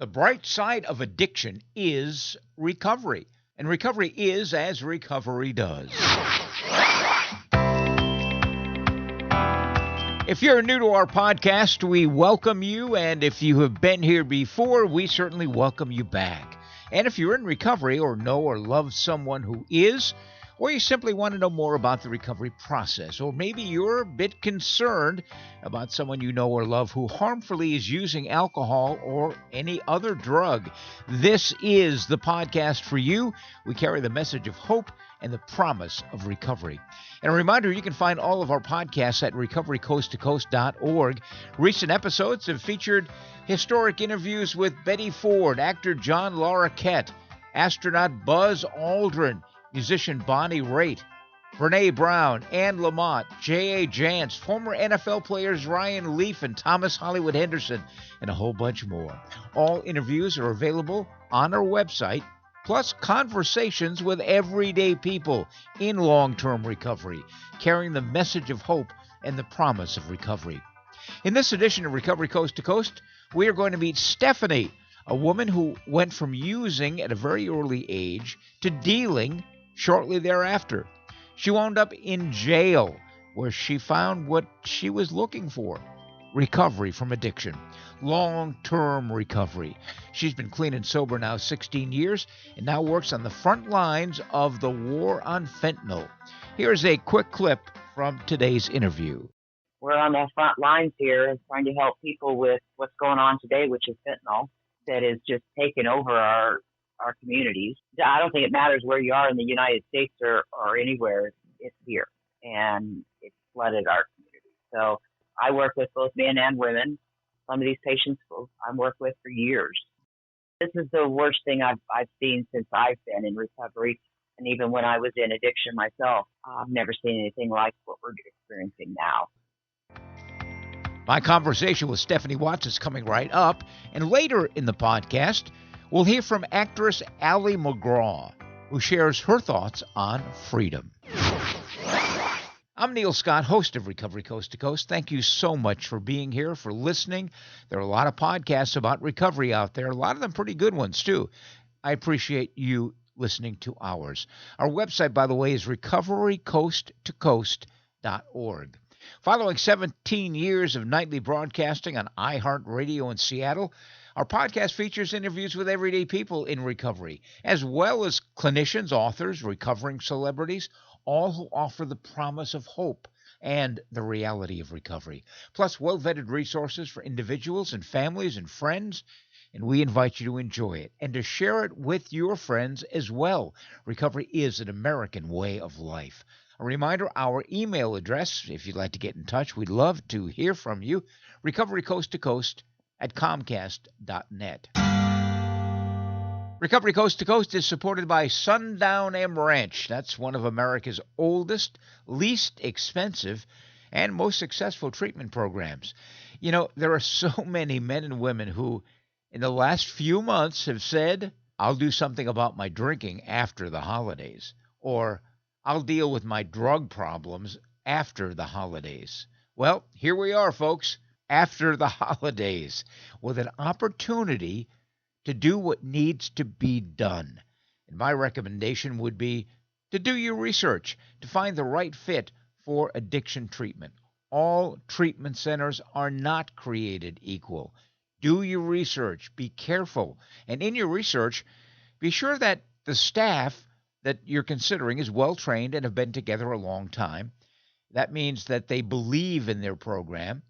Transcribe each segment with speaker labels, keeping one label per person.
Speaker 1: The bright side of addiction is recovery, and recovery is as recovery does. If you're new to our podcast, we welcome you, and if you have been here before, we certainly welcome you back. And if you're in recovery or know or love someone who is, or you simply want to know more about the recovery process, or maybe you're a bit concerned about someone you know or love who harmfully is using alcohol or any other drug, this is the podcast for you. We carry the message of hope and the promise of recovery. And a reminder, you can find all of our podcasts at recoverycoasttocoast.org. Recent episodes have featured historic interviews with Betty Ford, actor John Larroquette, astronaut Buzz Aldrin, musician Bonnie Raitt, Brene Brown, Anne Lamott, J.A. Jance, former NFL players Ryan Leaf and Thomas Hollywood Henderson, and a whole bunch more. All interviews are available on our website, plus conversations with everyday people in long-term recovery, carrying the message of hope and the promise of recovery. In this edition of Recovery Coast to Coast, we are going to meet Stephanie, a woman who went from using at a very early age to dealing shortly thereafter. She wound up in jail, where she found what she was looking for: recovery from addiction, long-term recovery. She's been clean and sober now 16 years and now works on the front lines of the war on fentanyl. Here's a quick clip from today's interview.
Speaker 2: We're on the front lines here and trying to help people with what's going on today, which is fentanyl, that is just taking over our communities. I don't think it matters where you are in the United States or anywhere, it's here. And it's flooded our community. So I work with both men and women. Some of these patients I've worked with for years. This is the worst thing I've seen since I've been in recovery. And even when I was in addiction myself, I've never seen anything like what we're experiencing now.
Speaker 1: My conversation with Stephanie Watts is coming right up, and later in the podcast, we'll hear from actress Ali McGraw, who shares her thoughts on freedom. I'm Neil Scott, host of Recovery Coast to Coast. Thank you so much for being here, for listening. There are a lot of podcasts about recovery out there, a lot of them pretty good ones, too. I appreciate you listening to ours. Our website, by the way, is recoverycoasttocoast.org. Following 17 years of nightly broadcasting on iHeartRadio in Seattle, our podcast features interviews with everyday people in recovery, as well as clinicians, authors, recovering celebrities, all who offer the promise of hope and the reality of recovery, plus well-vetted resources for individuals and families and friends. And we invite you to enjoy it and to share it with your friends as well. Recovery is an American way of life. A reminder, our email address, if you'd like to get in touch, we'd love to hear from you, recoverycoasttocoast@comcast.net. Recovery Coast to Coast is supported by Sundown M Ranch. That's one of America's oldest, least expensive, and most successful treatment programs. You know, there are so many men and women who, in the last few months, have said, I'll do something about my drinking after the holidays, or I'll deal with my drug problems after the holidays. Well, here we are, folks, after the holidays, with an opportunity to do what needs to be done. And my recommendation would be to do your research, to find the right fit for addiction treatment. All treatment centers are not created equal. Do your research, be careful, and in your research, be sure that the staff that you're considering is well-trained and have been together a long time. That means that they believe in their program.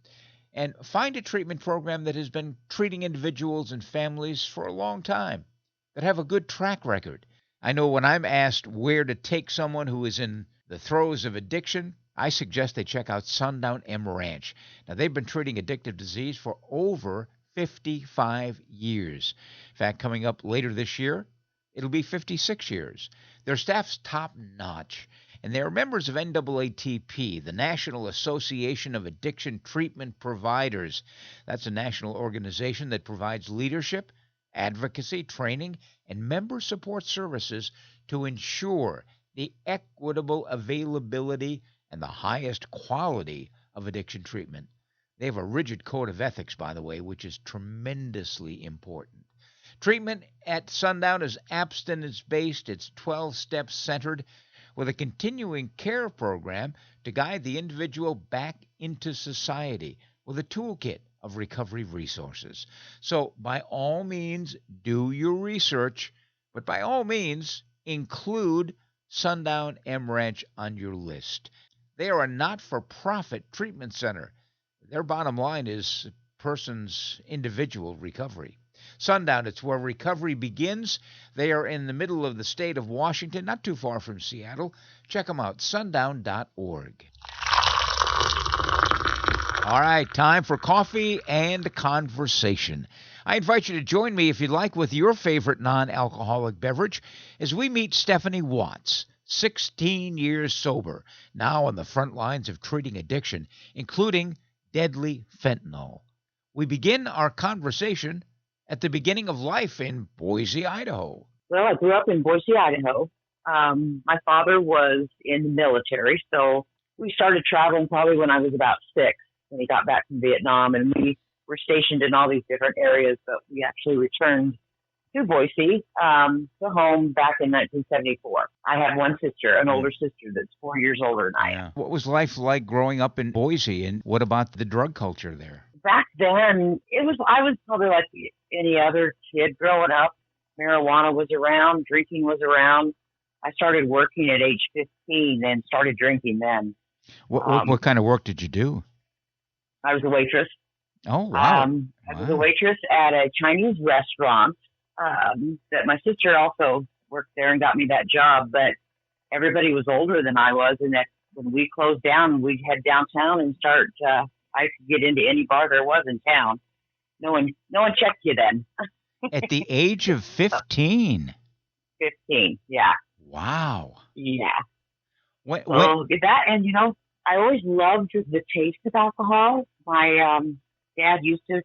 Speaker 1: And find a treatment program that has been treating individuals and families for a long time, that have a good track record. I know when I'm asked where to take someone who is in the throes of addiction, I suggest they check out Sundown M Ranch. Now, they've been treating addictive disease for over 55 years. In fact, coming up later this year, it'll be 56 years. Their staff's top-notch, and they are members of NAATP, the National Association of Addiction Treatment Providers. That's a national organization that provides leadership, advocacy, training, and member support services to ensure the equitable availability and the highest quality of addiction treatment. They have a rigid code of ethics, by the way, which is tremendously important. Treatment at Sundown is abstinence-based. It's 12 steps centered with a continuing care program to guide the individual back into society with a toolkit of recovery resources. So by all means, do your research, but by all means, include Sundown M Ranch on your list. They are a not-for-profit treatment center. Their bottom line is a person's individual recovery. Sundown, it's where recovery begins. They are in the middle of the state of Washington, not too far from Seattle. Check them out, sundown.org. All right, time for coffee and conversation. I invite you to join me, if you'd like, with your favorite non-alcoholic beverage as we meet Stephanie Watts, 16 years sober, now on the front lines of treating addiction, including deadly fentanyl. We begin our conversation at the beginning of life in Boise, Idaho.
Speaker 2: Well, I grew up in Boise, Idaho. My father was in the military, so we started traveling probably when I was about 6, when he got back from Vietnam, and we were stationed in all these different areas, but we actually returned to Boise, to home back in 1974. I have one sister, an older sister that's 4 years older than I am.
Speaker 1: What was life like growing up in Boise, and what about the drug culture there?
Speaker 2: Back then, I was probably like any other kid growing up. Marijuana was around, drinking was around. I started working at age 15 and started drinking then.
Speaker 1: What kind of work did you do?
Speaker 2: I was a waitress.
Speaker 1: Oh, wow.
Speaker 2: I was a waitress at a Chinese restaurant that my sister also worked there and got me that job, but everybody was older than I was, and that when we closed down, we'd head downtown and start. I could get into any bar there was in town. No one checked you then.
Speaker 1: At the age of 15?
Speaker 2: 15, yeah.
Speaker 1: Wow.
Speaker 2: Yeah.
Speaker 1: So
Speaker 2: that, and I always loved the taste of alcohol. My dad used to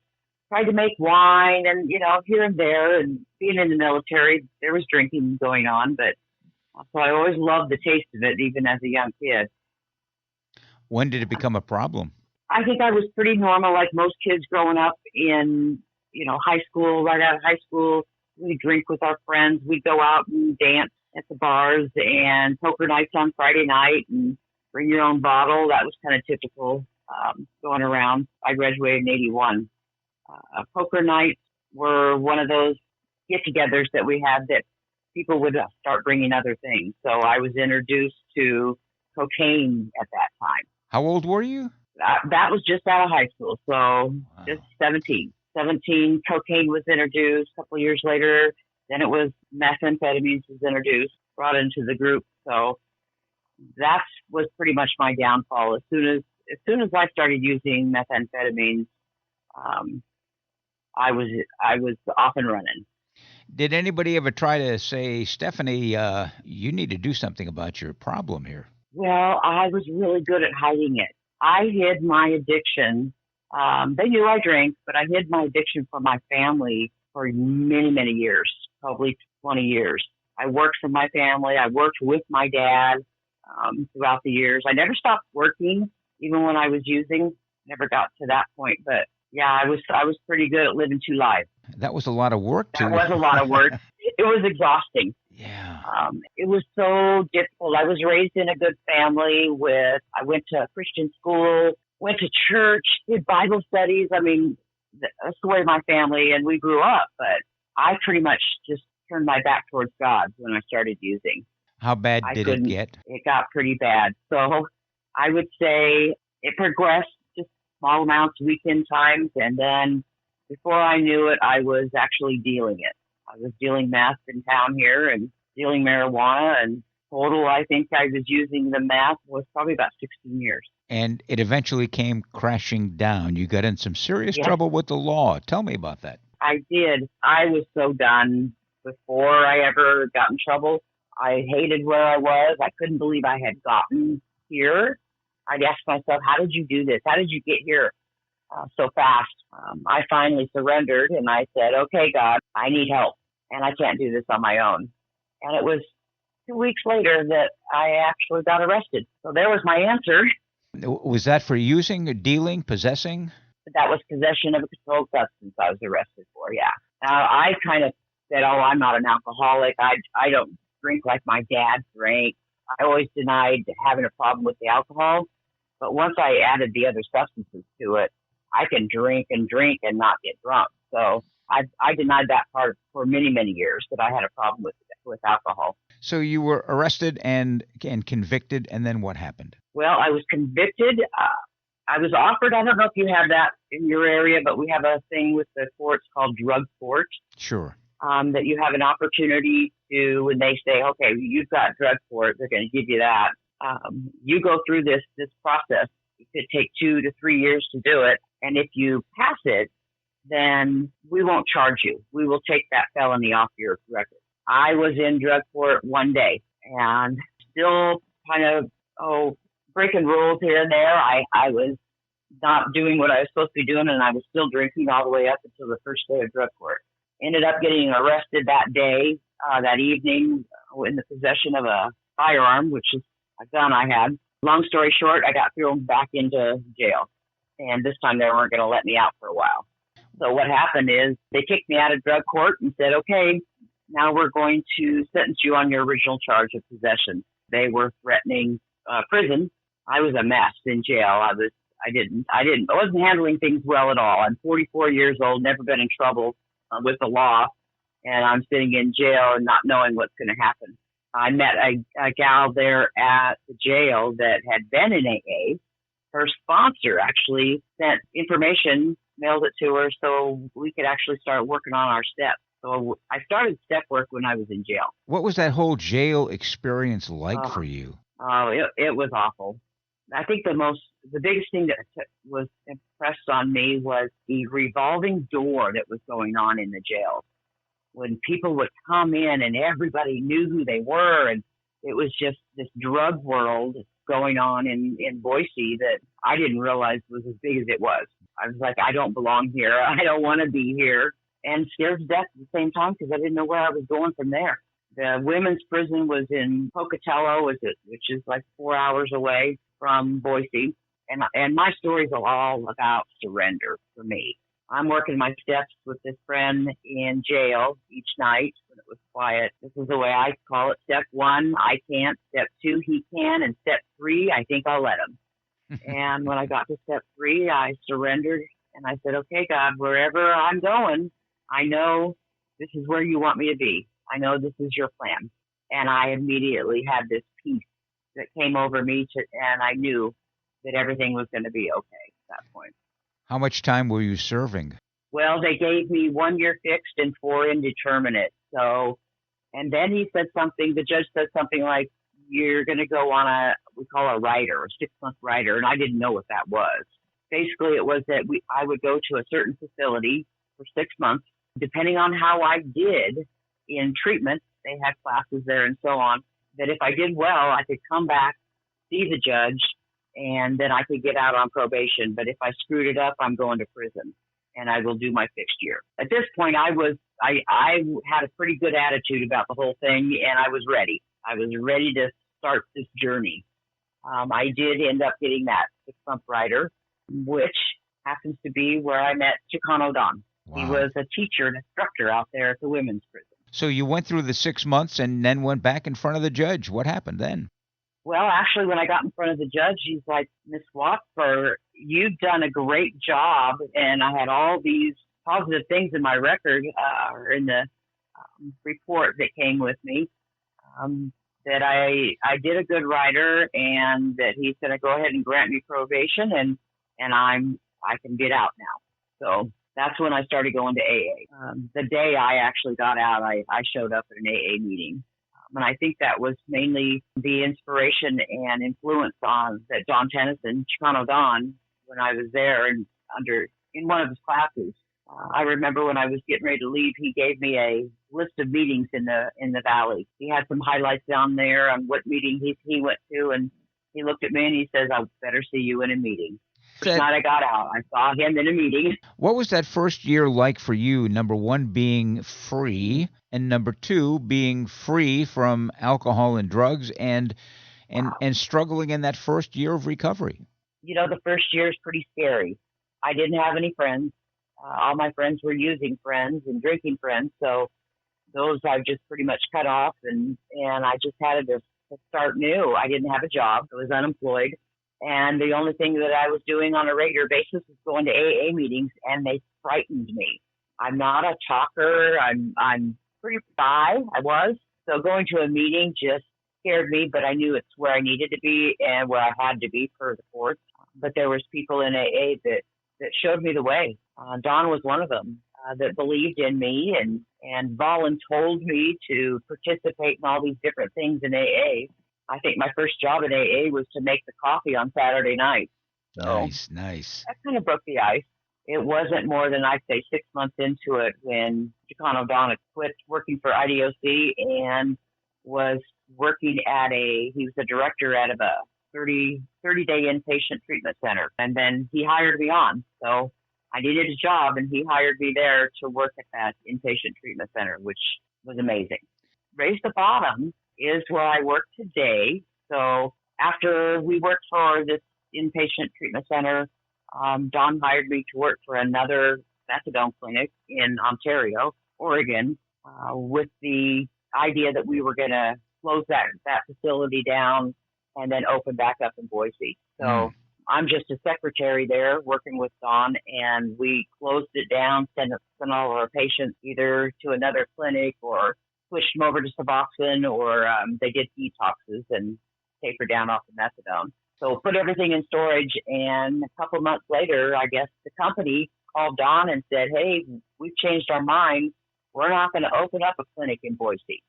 Speaker 2: try to make wine and, here and there, and being in the military, there was drinking going on, but so I always loved the taste of it, even as a young kid.
Speaker 1: When did it become a problem?
Speaker 2: I think I was pretty normal, like most kids growing up in, high school, right out of high school. We'd drink with our friends. We'd go out and dance at the bars and poker nights on Friday night and bring your own bottle. That was kind of typical going around. I graduated in 81. Poker nights were one of those get-togethers that we had that people would start bringing other things. So I was introduced to cocaine at that time.
Speaker 1: How old were you?
Speaker 2: That was just out of high school, so just 17. 17, cocaine was introduced. A couple of years later, then it was methamphetamines was introduced, brought into the group. So that was pretty much my downfall. As soon as I started using methamphetamines, I was off and running.
Speaker 1: Did anybody ever try to say, Stephanie, you need to do something about your problem here?
Speaker 2: Well, I was really good at hiding it. I hid my addiction. They knew I drank, but I hid my addiction from my family for many, many years, probably 20 years. I worked for my family. I worked with my dad throughout the years. I never stopped working, even when I was using. Never got to that point, but yeah, I was pretty good at living two lives.
Speaker 1: That was a lot of work.
Speaker 2: That was a lot of work. It was exhausting.
Speaker 1: Yeah.
Speaker 2: It was so difficult. I was raised in a good family I went to Christian school, went to church, did Bible studies. I mean, that's the way my family and we grew up, but I pretty much just turned my back towards God when I started using.
Speaker 1: How bad did it get?
Speaker 2: It got pretty bad. So I would say it progressed just small amounts, weekend times, and then before I knew it, I was actually dealing it. I was dealing meth in town here and dealing marijuana, and total, I think I was using the meth was probably about 16 years.
Speaker 1: And it eventually came crashing down. You got in some serious trouble with the law. Tell me about that.
Speaker 2: I did. I was so done before I ever got in trouble. I hated where I was. I couldn't believe I had gotten here. I'd ask myself, how did you do this? How did you get here so fast? I finally surrendered, and I said, okay, God, I need help, and I can't do this on my own. And it was 2 weeks later that I actually got arrested. So there was my answer.
Speaker 1: Was that for using, dealing, possessing?
Speaker 2: That was possession of a controlled substance I was arrested for, yeah. I kind of said, "Oh, I'm not an alcoholic. I don't drink like my dad drank." I always denied having a problem with the alcohol, but once I added the other substances to it, I can drink and drink and not get drunk. So I denied that part for many, many years, that I had a problem with alcohol.
Speaker 1: So you were arrested and convicted, and then what happened?
Speaker 2: Well, I was convicted. I was offered, I don't know if you have that in your area, but we have a thing with the courts called drug court.
Speaker 1: Sure.
Speaker 2: That you have an opportunity to, when they say, okay, you've got drug court, they're going to give you that. You go through this process. It could take 2 to 3 years to do it. And if you pass it, then we won't charge you. We will take that felony off your record. I was in drug court one day and still kind of, breaking rules here and there. I was not doing what I was supposed to be doing, and I was still drinking all the way up until the first day of drug court. Ended up getting arrested that day, that evening, in the possession of a firearm, which is a gun I had. Long story short, I got thrown back into jail. And this time they weren't going to let me out for a while. So what happened is they kicked me out of drug court and said, okay, now we're going to sentence you on your original charge of possession. They were threatening prison. I was a mess in jail. I wasn't handling things well at all. I'm 44 years old, never been in trouble with the law, and I'm sitting in jail and not knowing what's going to happen. I met a gal there at the jail that had been in AA. Her sponsor actually sent information, mailed it to her, so we could actually start working on our steps. So I started step work when I was in jail.
Speaker 1: What was that whole jail experience like for you?
Speaker 2: It was awful. I think the biggest thing that was impressed on me was the revolving door that was going on in the jail. When people would come in and everybody knew who they were, and it was just this drug world going on in Boise that I didn't realize was as big as it was. I was like, I don't belong here. I don't want to be here. And scared to death at the same time because I didn't know where I was going from there. The women's prison was in Pocatello, which is like 4 hours away from Boise. And my stories are all about surrender for me. I'm working my steps with this friend in jail each night when it was quiet. This is the way I call it. Step 1, I can't. Step 2, he can. And step 3, I think I'll let him. And when I got to step 3, I surrendered. And I said, okay, God, wherever I'm going, I know this is where you want me to be. I know this is your plan. And I immediately had this peace that came over me, and I knew that everything was going to be okay at that point.
Speaker 1: How much time were you serving?
Speaker 2: Well, they gave me 1 year fixed and 4 indeterminate. So, and then the judge said something like, you're going to go on we call a rider, a 6-month rider. And I didn't know what that was. Basically, it was that I would go to a certain facility for 6 months. Depending on how I did in treatment, they had classes there and so on, that if I did well, I could come back, see the judge, and then I could get out on probation. But if I screwed it up, I'm going to prison, and I will do my fixed year. At this point, I had a pretty good attitude about the whole thing, and I was ready. I was ready to start this journey. I did end up getting that 6-month rider, which happens to be where I met Chicano Don. Wow. He was a teacher and instructor out there at the women's prison.
Speaker 1: So you went through the 6 months and then went back in front of the judge. What happened then?
Speaker 2: Well, actually, when I got in front of the judge, he's like, Miss Watts, you've done a great job. And I had all these positive things in my record, or in the report that came with me, that I did a good rider, and that he's going to go ahead and grant me probation, and I can get out now. So that's when I started going to AA. The day I actually got out, I showed up at an AA meeting. And I think that was mainly the inspiration and influence that Don Tennyson, Chicano Don, when I was there and in one of his classes. I remember when I was getting ready to leave, he gave me a list of meetings in the valley. He had some highlights down there on what meeting he went to, and he looked at me and he says, "I better see you in a meeting." First night I got out, I saw him in a meeting.
Speaker 1: What was that first year like for you? Number 1, being free, and number 2, being free from alcohol and drugs, and struggling in that first year of recovery.
Speaker 2: You know, the first year is pretty scary. I didn't have any friends. All my friends were using friends and drinking friends. So those I've just pretty much cut off, and I just had to start new. I didn't have a job. I was unemployed. And the only thing that I was doing on a regular basis was going to AA meetings, and they frightened me. I'm not a talker. I'm pretty shy. I was. So going to a meeting just scared me, but I knew it's where I needed to be and where I had to be per the course. But there was people in AA that showed me the way. Dawn was one of them that believed in me and voluntold me to participate in all these different things in AA. I think my first job in AA was to make the coffee on Saturday night. So
Speaker 1: Nice.
Speaker 2: that kind of broke the ice. It wasn't more than, I'd say, 6 months into it when Chicano Don had quit working for IDOC and was working he was the director at a 30-day inpatient treatment center. And then he hired me on. So I needed a job, and he hired me there to work at that inpatient treatment center, which was amazing. Raise the Bottom is where I work today. So after we worked for this inpatient treatment center, Don hired me to work for another methadone clinic in Ontario, Oregon, with the idea that we were going to close that facility down and then open back up in Boise. So I'm just a secretary there working with Don, and we closed it down, sent all of our patients either to another clinic or switched them over to Suboxone, or they did detoxes and tapered down off the methadone. So put everything in storage, and a couple months later, I guess the company called Don and said, hey, we've changed our minds. We're not going to open up a clinic in Boise.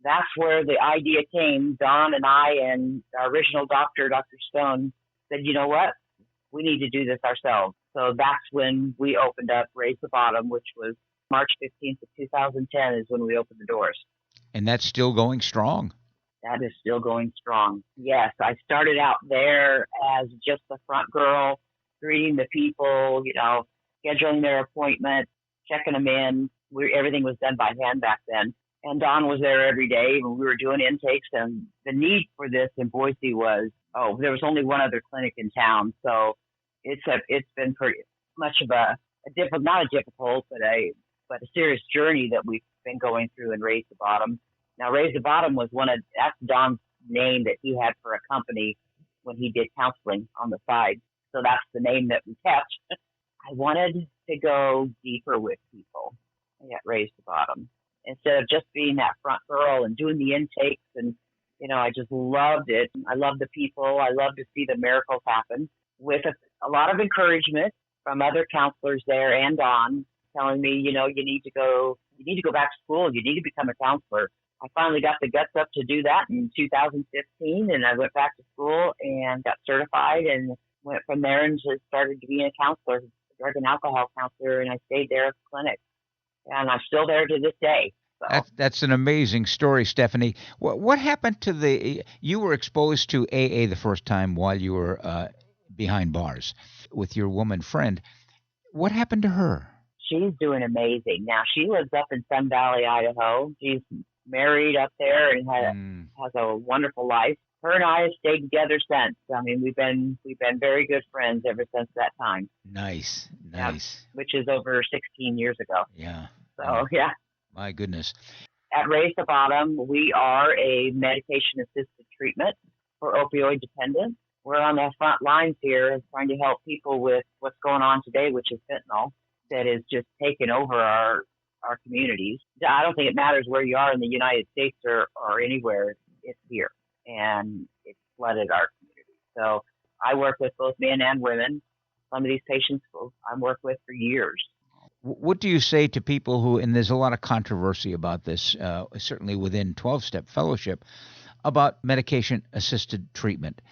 Speaker 2: That's where the idea came. Don and I and our original doctor, Dr. Stone, said, you know what? We need to do this ourselves. So that's when we opened up Raise the Bottom, which was March 15th of 2010 is when we opened the doors.
Speaker 1: And that's still going strong.
Speaker 2: That is still going strong. Yes, I started out there as just the front girl, greeting the people, scheduling their appointments, checking them in. Everything was done by hand back then. And Don was there every day when we were doing intakes. And the need for this in Boise was, there was only one other clinic in town. So it's been pretty much of not a difficult, but a serious journey that we've been going through in Raise the Bottom. Now, Raise the Bottom was that's Don's name that he had for a company when he did counseling on the side. So that's the name that we kept. I wanted to go deeper with people at Raise the Bottom instead of just being that front girl and doing the intakes. And, I just loved it. I love the people. I love to see the miracles happen with a lot of encouragement from other counselors there and Don telling me, you need to go back to school. You need to become a counselor. I finally got the guts up to do that in 2015, and I went back to school and got certified and went from there and just started to be a counselor, drug and alcohol counselor, and I stayed there at the clinic. And I'm still there to this day. So.
Speaker 1: That's an amazing story, Stephanie. What happened to you were exposed to AA the first time while you were behind bars with your woman friend. What happened to her?
Speaker 2: She's doing amazing. Now, she lives up in Sun Valley, Idaho. She's married up there and has a wonderful life. Her and I have stayed together since. I mean, we've been very good friends ever since that time.
Speaker 1: Nice.
Speaker 2: Yeah, which is over 16 years ago.
Speaker 1: Yeah.
Speaker 2: So, yeah.
Speaker 1: My goodness.
Speaker 2: At Raise the Bottom, we are a medication-assisted treatment for opioid dependence. We're on the front lines here trying to help people with what's going on today, which is fentanyl, that is just taking over our communities. I don't think it matters where you are in the United States or anywhere. It's here, and it's flooded our community. So I work with both men and women. Some of these patients I've worked with for years.
Speaker 1: What do you say to people and there's a lot of controversy about this, certainly within 12-step fellowship, about medication-assisted treatment?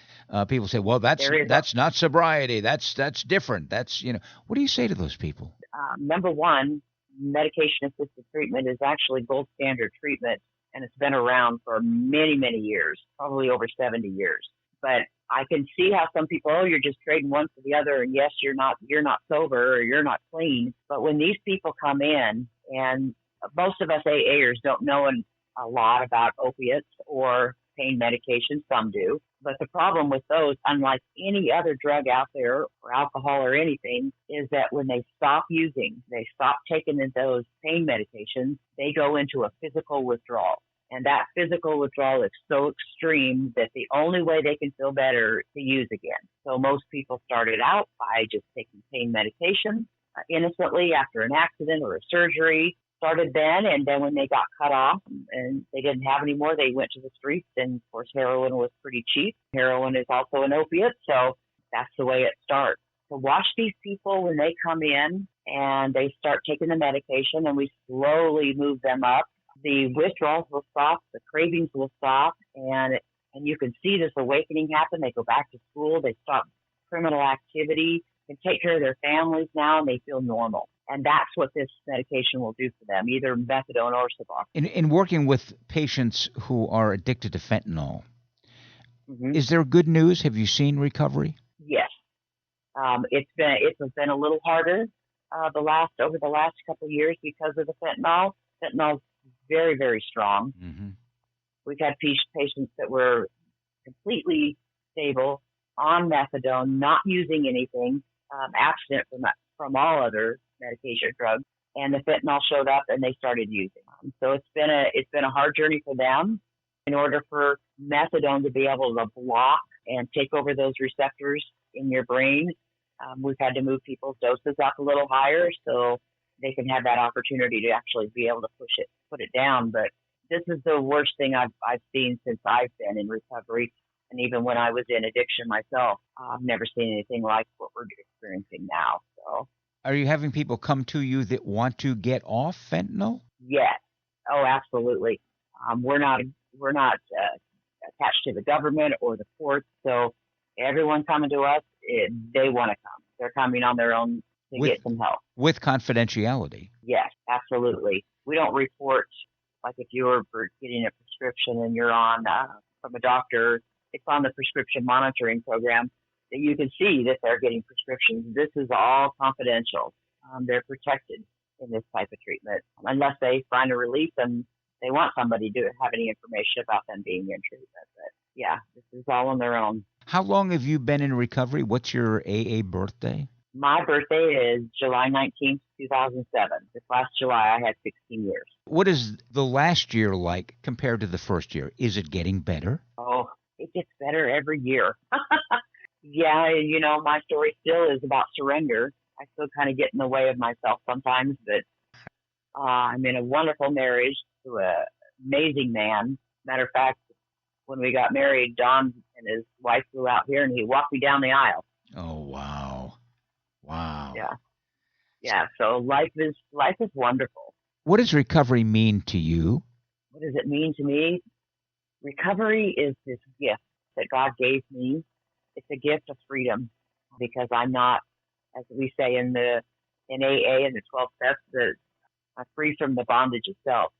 Speaker 1: People say, well, that's not sobriety. That's different. What do you say to those people?
Speaker 2: Number one, medication-assisted treatment is actually gold standard treatment, and it's been around for many, many years, probably over 70 years. But I can see how some people, you're just trading one for the other, and yes, you're not sober or you're not clean. But when these people come in, and most of us AAers don't know a lot about opiates or pain medication. Some do. But the problem with those, unlike any other drug out there or alcohol or anything, is that when they stop taking those pain medications, they go into a physical withdrawal. And that physical withdrawal is so extreme that the only way they can feel better is to use again. So most people started out by just taking pain medication innocently after an accident or a surgery. Started then, and then when they got cut off and they didn't have any more, they went to the streets. And of course, heroin was pretty cheap. Heroin is also an opiate, so that's the way it starts. To watch these people when they come in and they start taking the medication, and we slowly move them up, the withdrawals will stop, the cravings will stop, and you can see this awakening happen. They go back to school, they stop criminal activity, can take care of their families now, and they feel normal. And that's what this medication will do for them, either methadone or Suboxone.
Speaker 1: In working with patients who are addicted to fentanyl, is there good news? Have you seen recovery?
Speaker 2: Yes. It's been a little harder over the last couple of years because of the fentanyl. Fentanyl's very, very strong. Mm-hmm. We've had patients that were completely stable on methadone, not using anything, abstinent from all other medication drugs, and the fentanyl showed up and they started using them. So it's been a hard journey for them. In order for methadone to be able to block and take over those receptors in your brain, we've had to move people's doses up a little higher so they can have that opportunity to actually be able to put it down. But this is the worst thing I've seen since I've been in recovery. And even when I was in addiction myself, I've never seen anything like what we're experiencing now. So,
Speaker 1: are you having people come to you that want to get off fentanyl?
Speaker 2: Yes. Oh, absolutely. We're not attached to the government or the courts. So everyone coming to us, they want to come. They're coming on their own to get some help.
Speaker 1: With confidentiality.
Speaker 2: Yes, absolutely. We don't report, like if you were getting a prescription and you're on from a doctor, it's on the prescription monitoring program that you can see that they're getting prescriptions. This is all confidential. They're protected in this type of treatment unless they find a release and they want somebody to have any information about them being in treatment. But yeah, this is all on their own.
Speaker 1: How long have you been in recovery? What's your AA birthday?
Speaker 2: My birthday is July 19th, 2007. This last July, I had 16 years.
Speaker 1: What is the last year like compared to the first year? Is it getting better?
Speaker 2: Oh, it gets better every year. Yeah, my story still is about surrender. I still kind of get in the way of myself sometimes, but I'm in a wonderful marriage to an amazing man. Matter of fact, when we got married, Don and his wife flew out here and he walked me down the aisle.
Speaker 1: Oh, wow. Wow.
Speaker 2: Yeah. So life is wonderful.
Speaker 1: What does recovery mean to you?
Speaker 2: What does it mean to me? Recovery is this gift that God gave me. It's a gift of freedom because I'm not, as we say in AA and the 12 steps, that I'm free from the bondage itself.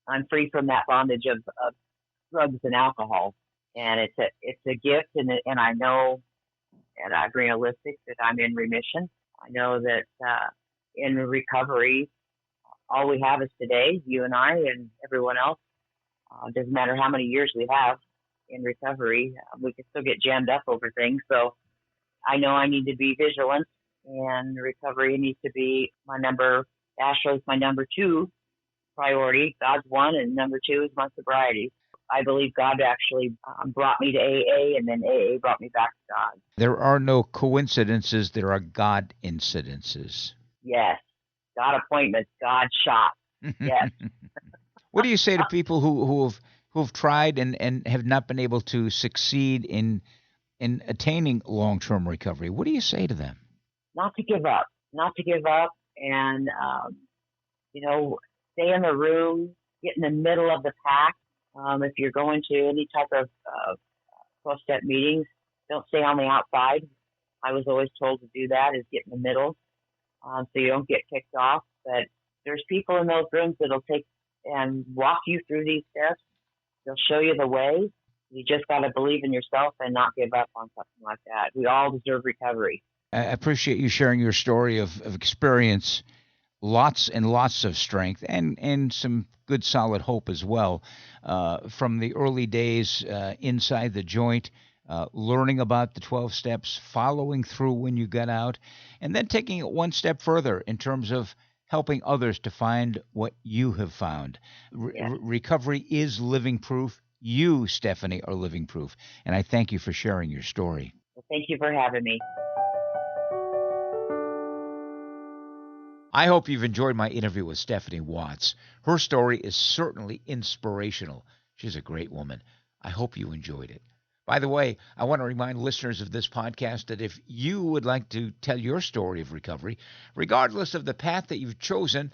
Speaker 2: I'm free from that bondage of drugs and alcohol, and it's a gift, and I know, and I'm realistic that I'm in remission. I know that in recovery, all we have is today, you and I and everyone else. Doesn't matter how many years we have in recovery, we can still get jammed up over things. So I know I need to be vigilant, and recovery needs to be Ashley's my number 2 priority. God's 1, and number 2 is my sobriety. I believe God actually brought me to AA, and then AA brought me back to God.
Speaker 1: There are no coincidences. There are God incidences.
Speaker 2: Yes. God appointments, God shots. Yes.
Speaker 1: What do you say to people who've tried and have not been able to succeed in attaining long-term recovery? What do you say to them?
Speaker 2: Not to give up, and stay in the room, get in the middle of the pack. If you're going to any type of 12-step meetings, don't stay on the outside. I was always told to do that, is get in the middle, so you don't get kicked off. But there's people in those rooms that'll take and walk you through these steps. They'll show you the way. You just got to believe in yourself and not give up on something like that. We all deserve recovery.
Speaker 1: I appreciate you sharing your story of experience lots and lots of strength and some good solid hope as well from the early days inside the joint, learning about the 12 steps, following through when you got out, and then taking it one step further in terms of helping others to find what you have found.
Speaker 2: Yes.
Speaker 1: Recovery is living proof. You, Stephanie, are living proof. And I thank you for sharing your story.
Speaker 2: Well, thank you for having me.
Speaker 1: I hope you've enjoyed my interview with Stephanie Watts. Her story is certainly inspirational. She's a great woman. I hope you enjoyed it. By the way, I want to remind listeners of this podcast that if you would like to tell your story of recovery, regardless of the path that you've chosen,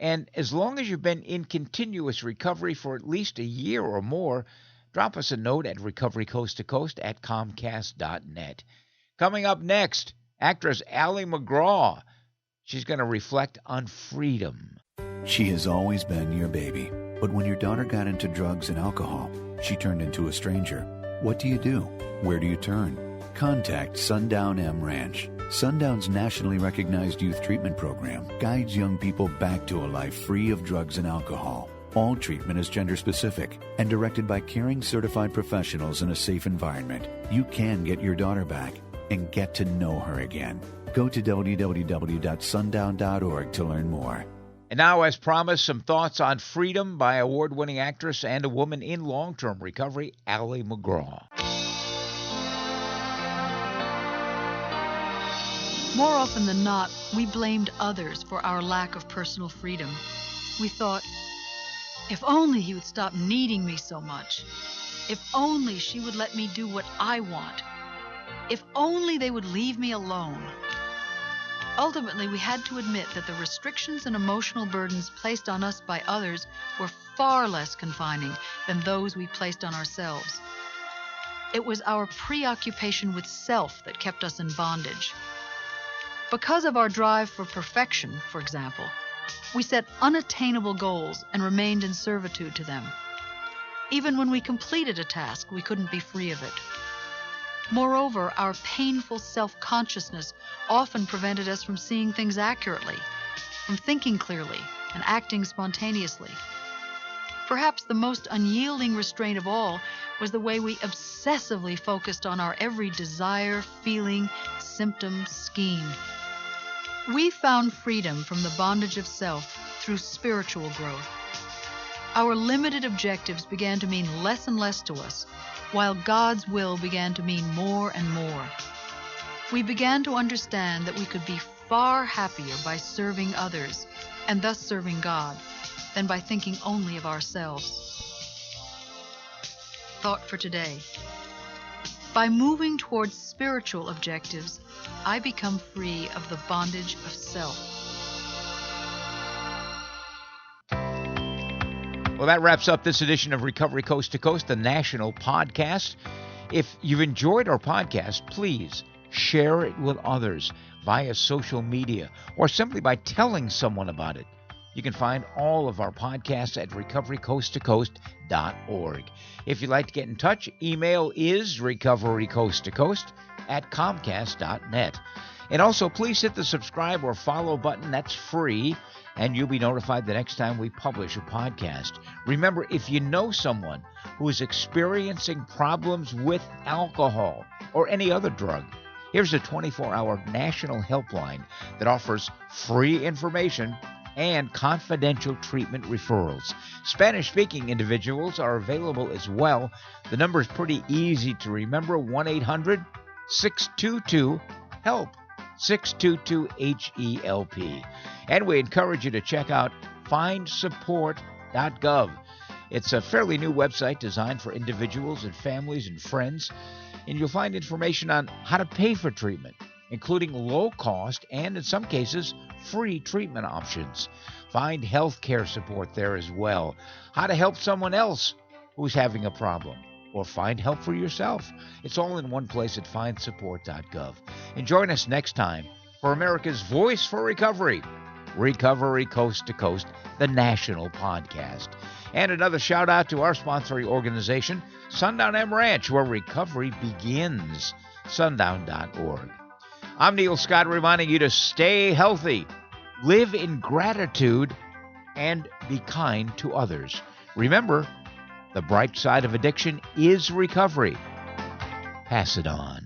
Speaker 1: and as long as you've been in continuous recovery for at least a year or more, drop us a note at recoverycoasttocoast@comcast.net. Coming up next, actress Ali McGraw. She's going to reflect on freedom.
Speaker 3: She has always been your baby, but when your daughter got into drugs and alcohol, she turned into a stranger. What do you do? Where do you turn? Contact Sundown M Ranch. Sundown's nationally recognized youth treatment program guides young people back to a life free of drugs and alcohol. All treatment is gender-specific and directed by caring certified professionals in a safe environment. You can get your daughter back and get to know her again. Go to www.sundown.org to learn more.
Speaker 1: And now, as promised, some thoughts on freedom by award-winning actress and a woman in long-term recovery, Ali McGraw.
Speaker 4: More often than not, we blamed others for our lack of personal freedom. We thought, if only he would stop needing me so much. If only she would let me do what I want. If only they would leave me alone. Ultimately, we had to admit that the restrictions and emotional burdens placed on us by others were far less confining than those we placed on ourselves. It was our preoccupation with self that kept us in bondage. Because of our drive for perfection, for example, we set unattainable goals and remained in servitude to them. Even when we completed a task, we couldn't be free of it. Moreover, our painful self-consciousness often prevented us from seeing things accurately, from thinking clearly and acting spontaneously. Perhaps the most unyielding restraint of all was the way we obsessively focused on our every desire, feeling, symptom, scheme. We found freedom from the bondage of self through spiritual growth. Our limited objectives began to mean less and less to us, while God's will began to mean more and more. We began to understand that we could be far happier by serving others, and thus serving God, than by thinking only of ourselves. Thought for today. By moving towards spiritual objectives, I become free of the bondage of self.
Speaker 1: Well, that wraps up this edition of Recovery Coast to Coast, the national podcast. If you've enjoyed our podcast, please share it with others via social media or simply by telling someone about it. You can find all of our podcasts at recoverycoasttocoast.org. If you'd like to get in touch, email is recoverycoasttocoast@comcast.net. And also, please hit the subscribe or follow button. That's free, and you'll be notified the next time we publish a podcast. Remember, if you know someone who is experiencing problems with alcohol or any other drug, here's a 24-hour national helpline that offers free information and confidential treatment referrals. Spanish-speaking individuals are available as well. The number is pretty easy to remember, 1-800-622-HELP, 622-HELP. And we encourage you to check out findsupport.gov. It's a fairly new website designed for individuals and families and friends, and you'll find information on how to pay for treatment, including low-cost and, in some cases, free treatment options. Find health care support there as well, how to help someone else who's having a problem, or find help for yourself. It's all in one place at findsupport.gov. And join us next time for America's Voice for Recovery, Recovery Coast to Coast, the national podcast. And another shout out to our sponsoring organization, Sundown M Ranch, where recovery begins, sundown.org. I'm Neil Scott, reminding you to stay healthy, live in gratitude, and be kind to others. Remember, the bright side of addiction is recovery. Pass it on.